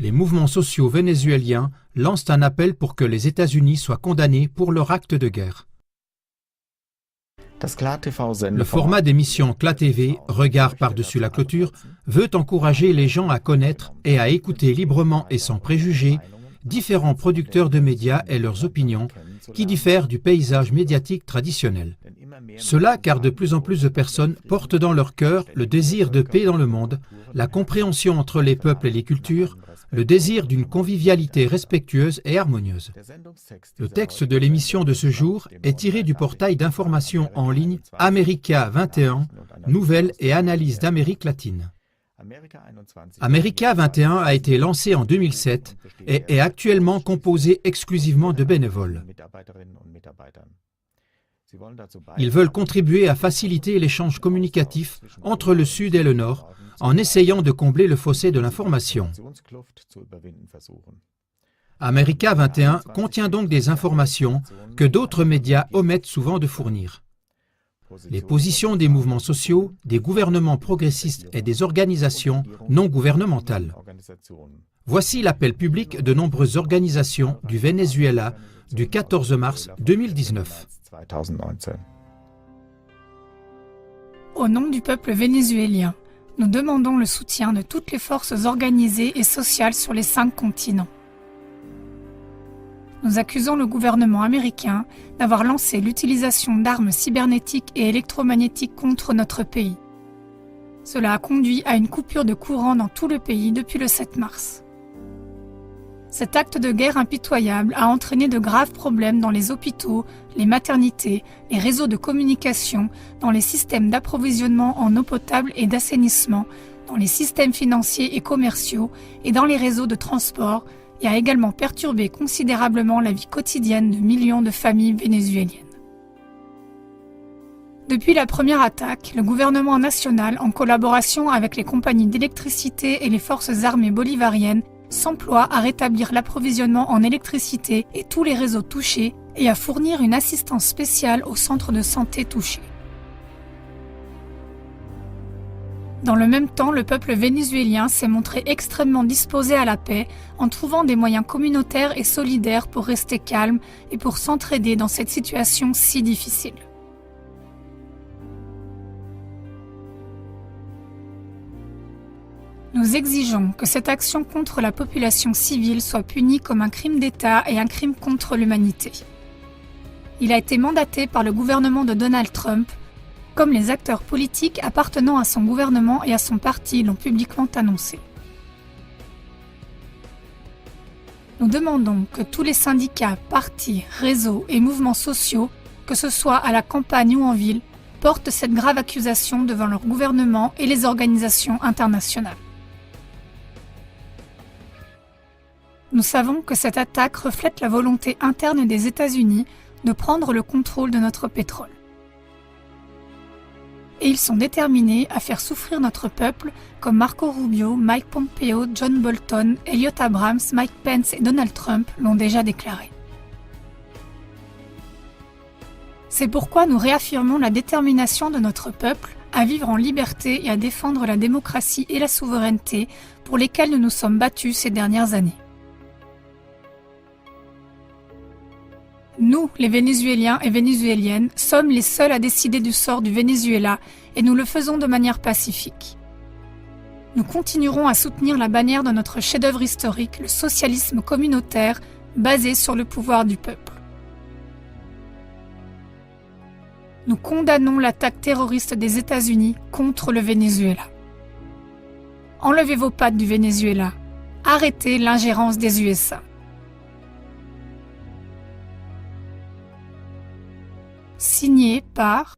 Les mouvements sociaux vénézuéliens lancent un appel pour que les États-Unis soient condamnés pour leur acte de guerre. Le format d'émission CLA TV, Regard par-dessus la clôture, veut encourager les gens à connaître et à écouter librement et sans préjugés différents producteurs de médias et leurs opinions qui diffèrent du paysage médiatique traditionnel. Cela car de plus en plus de personnes portent dans leur cœur le désir de paix dans le monde, la compréhension entre les peuples et les cultures, le désir d'une convivialité respectueuse et harmonieuse. Le texte de l'émission de ce jour est tiré du portail d'information en ligne America 21, Nouvelles et analyses d'Amérique latine. America 21 a été lancé en 2007 et est actuellement composé exclusivement de bénévoles. Ils veulent contribuer à faciliter l'échange communicatif entre le Sud et le Nord en essayant de combler le fossé de l'information. America 21 contient donc des informations que d'autres médias omettent souvent de fournir. Les positions des mouvements sociaux, des gouvernements progressistes et des organisations non gouvernementales. Voici l'appel public de nombreuses organisations du Venezuela du 14 mars 2019. Au nom du peuple vénézuélien, nous demandons le soutien de toutes les forces organisées et sociales sur les 5 continents. Nous accusons le gouvernement américain d'avoir lancé l'utilisation d'armes cybernétiques et électromagnétiques contre notre pays. Cela a conduit à une coupure de courant dans tout le pays depuis le 7 mars. Cet acte de guerre impitoyable a entraîné de graves problèmes dans les hôpitaux, les maternités, les réseaux de communication, dans les systèmes d'approvisionnement en eau potable et d'assainissement, dans les systèmes financiers et commerciaux et dans les réseaux de transport, et a également perturbé considérablement la vie quotidienne de millions de familles vénézuéliennes. Depuis la première attaque, le gouvernement national, en collaboration avec les compagnies d'électricité et les forces armées bolivariennes, s'emploie à rétablir l'approvisionnement en électricité et tous les réseaux touchés et à fournir une assistance spéciale aux centres de santé touchés. Dans le même temps, le peuple vénézuélien s'est montré extrêmement disposé à la paix en trouvant des moyens communautaires et solidaires pour rester calme et pour s'entraider dans cette situation si difficile. Nous exigeons que cette action contre la population civile soit punie comme un crime d'État et un crime contre l'humanité. Il a été mandaté par le gouvernement de Donald Trump, comme les acteurs politiques appartenant à son gouvernement et à son parti l'ont publiquement annoncé. Nous demandons que tous les syndicats, partis, réseaux et mouvements sociaux, que ce soit à la campagne ou en ville, portent cette grave accusation devant leur gouvernement et les organisations internationales. Nous savons que cette attaque reflète la volonté interne des États-Unis de prendre le contrôle de notre pétrole. Et ils sont déterminés à faire souffrir notre peuple, comme Marco Rubio, Mike Pompeo, John Bolton, Elliot Abrams, Mike Pence et Donald Trump l'ont déjà déclaré. C'est pourquoi nous réaffirmons la détermination de notre peuple à vivre en liberté et à défendre la démocratie et la souveraineté pour lesquelles nous nous sommes battus ces dernières années. Nous, les Vénézuéliens et Vénézuéliennes, sommes les seuls à décider du sort du Venezuela et nous le faisons de manière pacifique. Nous continuerons à soutenir la bannière de notre chef-d'œuvre historique, le socialisme communautaire, basé sur le pouvoir du peuple. Nous condamnons l'attaque terroriste des États-Unis contre le Venezuela. Enlevez vos pattes du Venezuela. Arrêtez l'ingérence des USA. Signé par